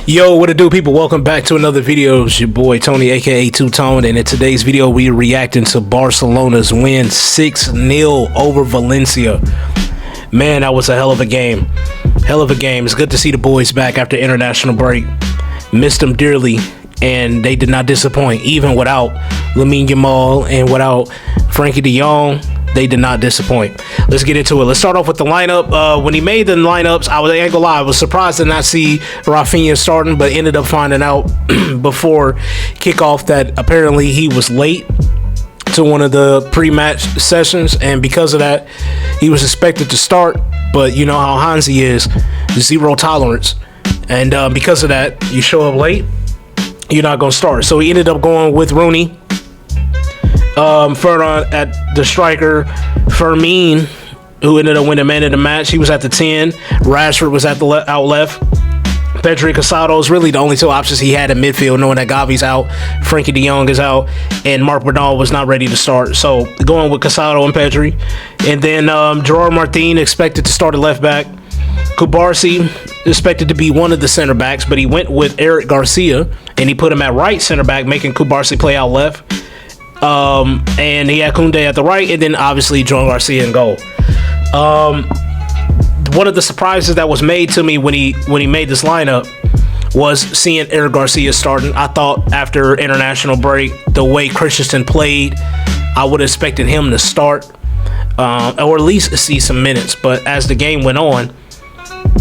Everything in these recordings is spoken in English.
Yo, what it do, people? Welcome back to another video. It's your boy Tony, aka Two Tone, and in today's video we are reacting to Barcelona's win 6-0 over Valencia. Man, that was a hell of a game. Hell of a game. It's good to see the boys back after international break. Missed them dearly, and they did not disappoint. Even without Lamine Yamal and without Frankie de Jong, they did not disappoint. Let's get into it. Let's start off with the lineup. When he made the lineups, I ain't gonna lie, I was surprised to not see Rafinha starting, but ended up finding out before kickoff that apparently he was late to one of the pre-match sessions, and because of that, he was expected to start. But you know how Hansi is, zero tolerance, and because of that, you show up late, you're not gonna start. So he ended up going with Rooney. Further at the striker, Fermin, who ended up winning man of the match, he was at the 10. Rashford was at the out left. Pedri Casado is really the only two options he had in midfield, knowing that Gavi's out, Frankie de Jong is out, and Marc Bernal was not ready to start. So going with Casado and Pedri. And then Gerard Martin expected to start at left back. Kubarsi expected to be one of the center backs, but he went with Eric Garcia, and he put him at right center back, making Kubarsi play out left. And he had Koundé at the right, and then obviously Joan Garcia in goal. One of the surprises that was made to me when he made this lineup was seeing Eric Garcia starting. I thought after international break, the way Christensen played, I would have expected him to start, or at least see some minutes. But as the game went on,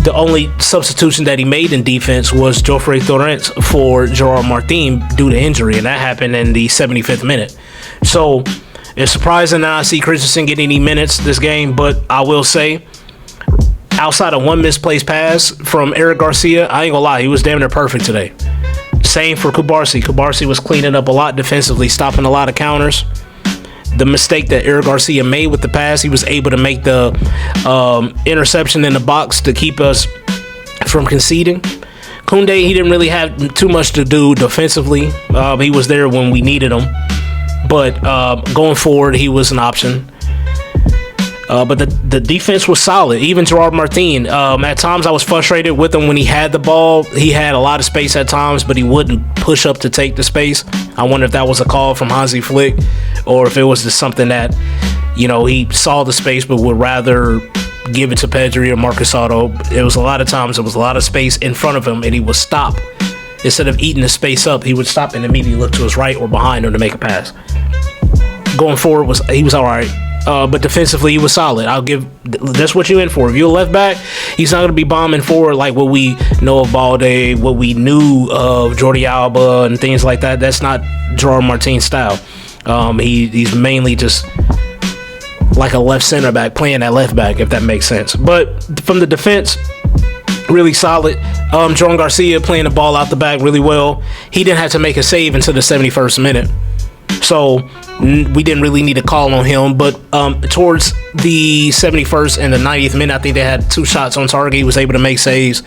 the only substitution that he made in defense was Geoffrey Torrens for Gerard Martin due to injury, and that happened in the 75th minute. So it's surprising that I see Christensen getting any minutes this game, but I will say, outside of one misplaced pass from Eric Garcia, I ain't gonna lie, he was damn near perfect today. Same for Kubarsi. Kubarsi was cleaning up a lot defensively, stopping a lot of counters. The mistake that Eric Garcia made with the pass, he was able to make the interception in the box to keep us from conceding. Koundé, he didn't really have too much to do defensively. He was there when we needed him. But going forward, he was an option. But the defense was solid. Even Gerard Martin, at times I was frustrated with him when he had the ball. He had a lot of space at times, but he wouldn't push up to take the space. I wonder if that was a call from Hansi Flick, or if it was just something that, you know, he saw the space but would rather give it to Pedri or Marc Casado. It was a lot of times, there was a lot of space in front of him, and he would stop. Instead of eating the space up, he would stop and immediately look to his right or behind him to make a pass. Going forward, he was all right. But defensively, he was solid. That's what you're in for. If you're a left back, he's not going to be bombing forward like what we know of Balde, what we knew of Jordi Alba and things like that. That's not Gerard Martin's style. He's mainly just like a left center back, playing that left back, if that makes sense. But from the defense, really solid. Joan Garcia playing the ball out the back really well. He didn't have to make a save until the 71st minute. So we didn't really need to call on him, but towards the 71st and the 90th minute, I think they had 2 shots on target. He was able to make saves.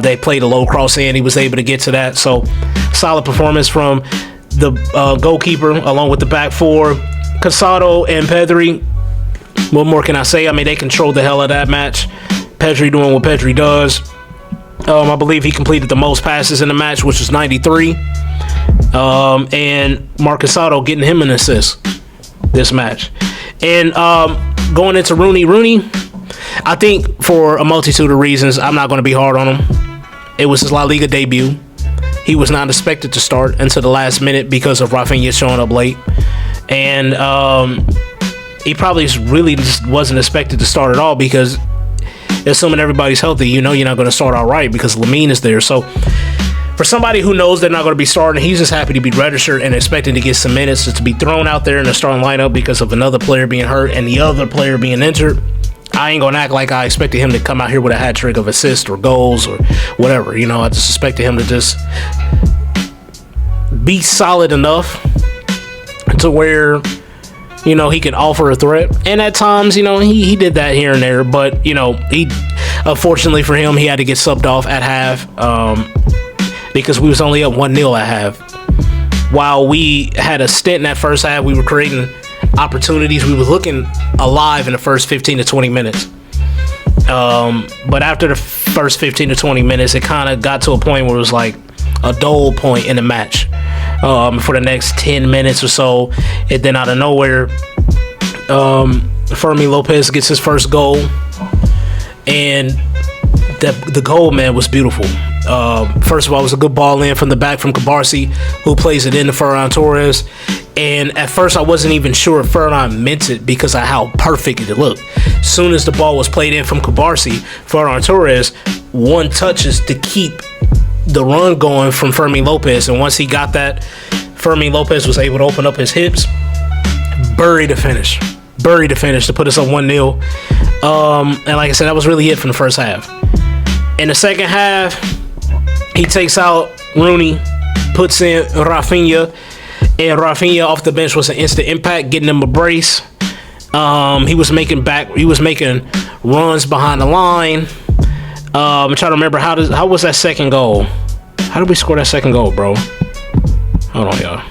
They played a low cross in. He was able to get to that. So solid performance from the goalkeeper along with the back four. Casado and Pedri, what more can I say? I mean, they controlled the hell of that match. Pedri doing what Pedri does. I believe he completed the most passes in the match, which was 93. And Marc Casado getting him an assist this match. And going into Rooney, I think for a multitude of reasons, I'm not going to be hard on him. It was his La Liga debut. He was not expected to start until the last minute because of Rafinha showing up late. And he probably really just wasn't expected to start at all, because assuming everybody's healthy, you know you're not going to start all right because Lamine is there. So for somebody who knows they're not going to be starting, he's just happy to be registered and expecting to get some minutes, just to be thrown out there in the starting lineup because of another player being hurt and the other player being injured. I ain't going to act like I expected him to come out here with a hat trick of assists or goals or whatever. You know, I just expected him to just be solid enough to where, you know, he could offer a threat. And at times, you know, he did that here and there. But, you know, unfortunately for him, he had to get subbed off at half. Because we was only up 1-0 at half. While we had a stint in that first half, we were creating opportunities. We were looking alive in the first 15 to 20 minutes. But after the first 15 to 20 minutes, it kind of got to a point where it was like a dull point in the match. For the next 10 minutes or so, and then out of nowhere, Fermin Lopez gets his first goal, and the goal, man, was beautiful. First of all, it was a good ball in from the back from Cabarsi, who plays it in to Ferran Torres. And at first, I wasn't even sure if Ferran meant it because of how perfect it looked. As soon as the ball was played in from Cabarsi, Ferran Torres one touches to keep the run going from Fermin Lopez. And once he got that, Fermin Lopez was able to open up his hips, bury the finish to put us up 1-0. And like I said, that was really it from the first half. In the second half, he takes out Rooney, puts in Rafinha, and Rafinha off the bench was an instant impact, getting him a brace. He was making runs behind the line. I'm trying to remember how was that second goal? How did we score that second goal, bro? Hold on, y'all.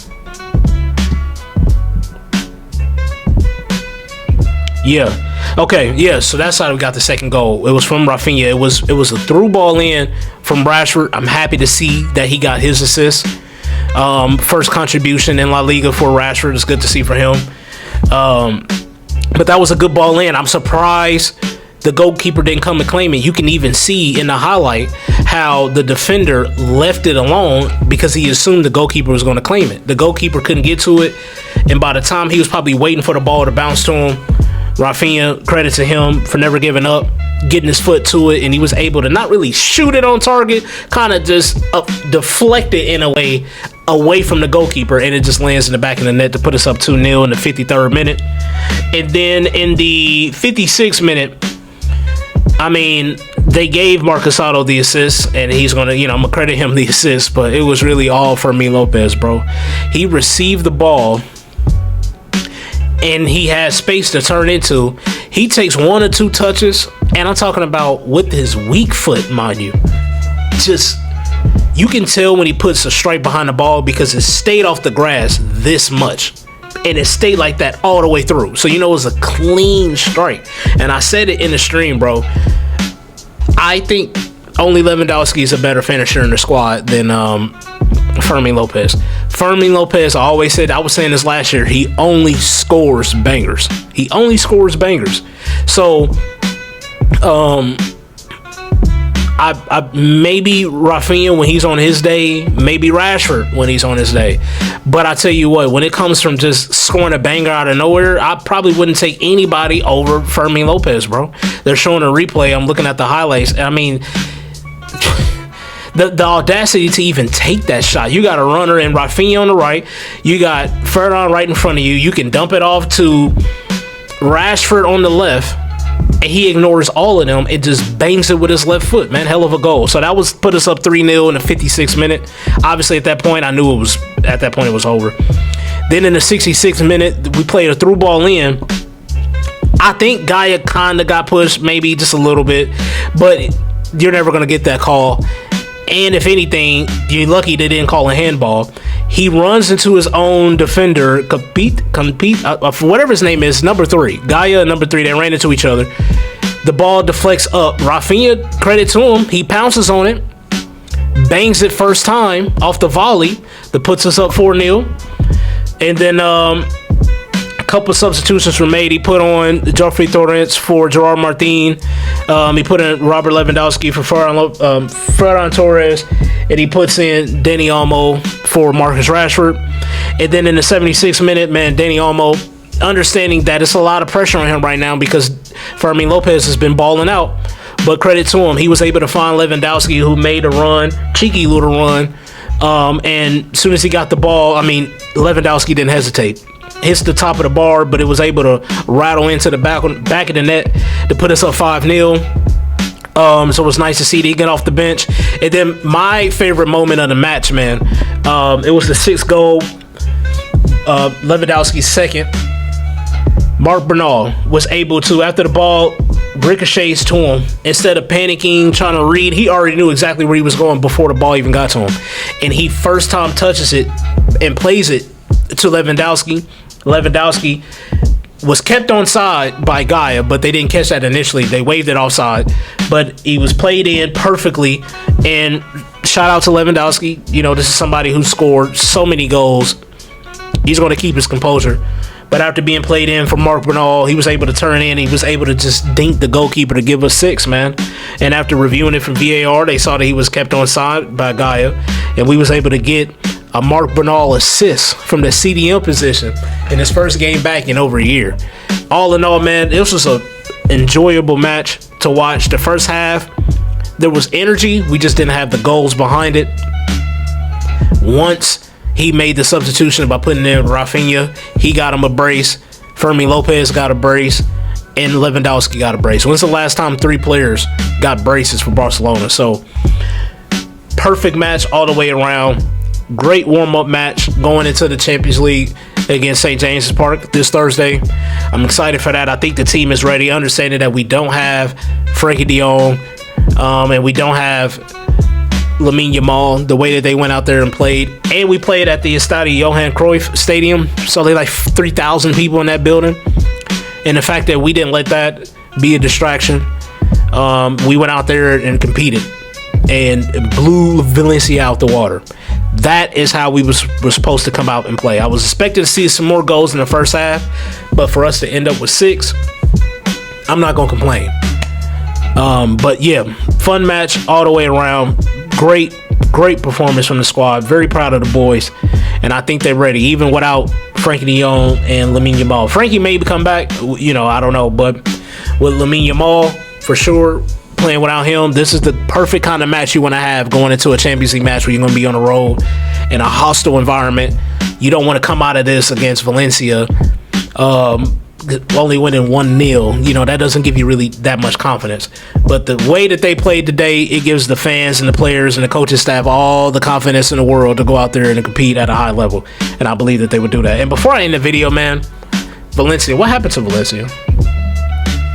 Yeah. Okay, yeah, so that's how we got the second goal. It was from Rafinha. It was a through ball in from Rashford. I'm happy to see that he got his assist. First contribution in La Liga for Rashford. It's good to see for him. But that was a good ball in. I'm surprised the goalkeeper didn't come to claim it. You can even see in the highlight how the defender left it alone because he assumed the goalkeeper was going to claim it. The goalkeeper couldn't get to it, and by the time he was probably waiting for the ball to bounce to him, Rafinha, credit to him for never giving up, getting his foot to it, and he was able to not really shoot it on target, kind of just deflect it in a way away from the goalkeeper, and it just lands in the back of the net to put us up 2-0 in the 53rd minute. And then in the 56th minute, I mean, they gave Marcus Otto the assist, and he's going to, I'm going to credit him the assist, but it was really all for Fermin Lopez, bro. He received the ball, and he has space to turn into. He takes one or two touches, and I'm talking about with his weak foot, mind you. Just, you can tell when he puts a strike behind the ball because it stayed off the grass this much. And it stayed like that all the way through. So, it was a clean strike. And I said it in the stream, bro. I think only Lewandowski is a better finisher in the squad than Fermin Lopez. Fermin Lopez, I always said, I was saying this last year, he only scores bangers. So, I maybe Rafinha when he's on his day, maybe Rashford when he's on his day. But I tell you what, when it comes from just scoring a banger out of nowhere, I probably wouldn't take anybody over Fermin Lopez, bro. They're showing a replay. I'm looking at the highlights. I mean, the audacity to even take that shot. You got a runner in Rafinha on the right. You got Ferran right in front of you. You can dump it off to Rashford on the left. And he ignores all of them and just bangs it with his left foot, man. Hell of a goal. So that was put us up 3-0 in the 56th minute. Obviously, at that point, I knew it was over. Then in the 66th minute, we played a through ball in. I think Gaia kind of got pushed, maybe just a little bit, but you're never going to get that call. And if anything, you're lucky they didn't call a handball. He runs into his own defender, compete, whatever his name is, number 3. Gaia and number 3, they ran into each other. The ball deflects up. Rafinha, credit to him, he pounces on it, bangs it first time off the volley that puts us up 4-0. And then a couple substitutions were made. He put on Joffrey Torrens for Gerard Martin. He put in Robert Lewandowski for Ferran Torres. And he puts in Dani Olmo for Marcus Rashford. And then in the 76th minute, man, Dani Olmo, understanding that it's a lot of pressure on him right now because Fermin Lopez has been balling out. But credit to him, he was able to find Lewandowski, who made a run, cheeky little run. And as soon as he got the ball, Lewandowski didn't hesitate. Hits the top of the bar, but it was able to rattle into the back of the net to put us up 5-0. So it was nice to see that he get off the bench. And then my favorite moment of the match, man, it was the 6th goal, Lewandowski's second. Marc Bernal was able to, after the ball ricochets to him, instead of panicking, trying to read, he already knew exactly where he was going before the ball even got to him. And he first time touches it and plays it to Lewandowski. Lewandowski was kept onside by Gaia, but they didn't catch that initially. They waved it offside, but he was played in perfectly. And shout out to Lewandowski. You know, this is somebody who scored so many goals. He's going to keep his composure. But after being played in for Mark Bernal, he was able to turn in. He was able to just dink the goalkeeper to give us 6, man. And after reviewing it from VAR, they saw that he was kept onside by Gaia. And we was able to get a Mark Bernal assist from the CDM position in his first game back in over a year. All in all, man, this was an enjoyable match to watch. The first half, there was energy. We just didn't have the goals behind it. Once he made the substitution by putting in Rafinha, he got him a brace. Fermi Lopez got a brace. And Lewandowski got a brace. When's the last time 3 players got braces for Barcelona? So, perfect match all the way around. Great warm-up match going into the Champions League against St. James's Park this Thursday. I'm excited for that. I think the team is ready, understanding that we don't have Frankie de Jong, and we don't have Lamine Yamal, the way that they went out there and played. And we played at the Estadio Johan Cruyff Stadium, so they like 3,000 people in that building. And the fact that we didn't let that be a distraction, we went out there and competed and blew Valencia out the water. That is how we was supposed to come out and play. I was expecting to see some more goals in the first half, but for us to end up with 6, I'm not going to complain. But yeah, fun match all the way around. Great performance from the squad. Very proud of the boys, and I think they're ready, even without Frankie de Jong and Lamine Yamal. Frankie may come back, you know, I don't know, but with Lamine Yamal, for sure, playing without him, this is the perfect kind of match you want to have going into a Champions League match where you're going to be on the road in a hostile environment. You don't want to come out of this against Valencia only winning 1-0. You know, that doesn't give you really that much confidence. But the way that they played today, it gives the fans and the players and the coaching staff all the confidence in the world to go out there and compete at a high level. And I believe that they would do that. And before I end the video, man, Valencia, what happened to Valencia?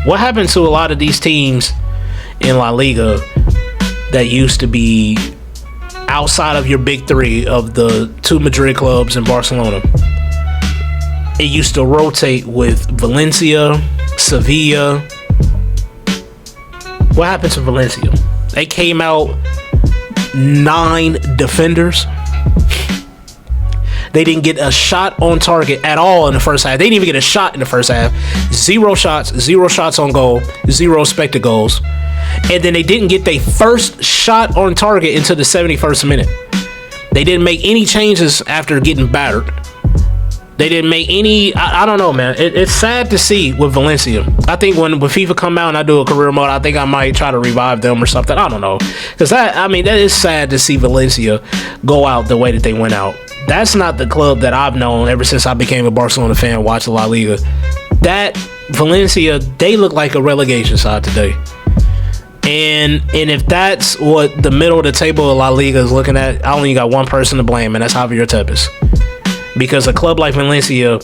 What happened to a lot of these teams in La Liga that used to be outside of your big 3 of the 2 Madrid clubs in Barcelona? It used to rotate with Valencia, Sevilla. What happened to Valencia? They came out 9 defenders. They didn't get a shot on target at all in the first half. They didn't even get a shot in the first half. 0 shots on goal, 0 expected goals. And then they didn't get their first shot on target until the 71st minute. They didn't make any changes after getting battered. They didn't make any. I don't know, man. It's sad to see with Valencia. I think when FIFA come out and I do a career mode, I think I might try to revive them or something. I don't know. Because that is sad to see Valencia go out the way that they went out. That's not the club that I've known ever since I became a Barcelona fan, watching La Liga. That Valencia, they look like a relegation side today. And if that's what the middle of the table of La Liga is looking at, I only got one person to blame, and that's Javier Tebas. Because a club like Valencia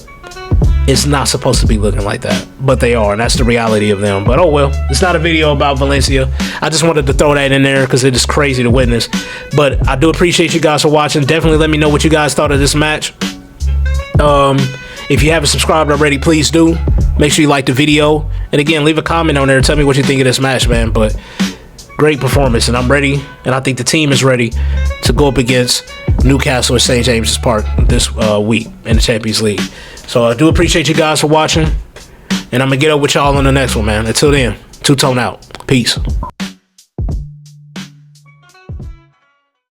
is not supposed to be looking like that, but they are, and that's the reality of them. But oh well, it's not a video about Valencia. I just wanted to throw that in there because it is crazy to witness. But I do appreciate you guys for watching. Definitely let me know what you guys thought of this match. If you haven't subscribed already, please do. Make sure you like the video, and again, leave a comment on there and tell me what you think of this match, man. But great performance, and I'm ready, and I think the team is ready to go up against Newcastle at St. James's Park this week in the Champions League. So I do appreciate you guys for watching, and I'm going to get up with y'all on the next one, man. Until then, Two-Tone out. Peace.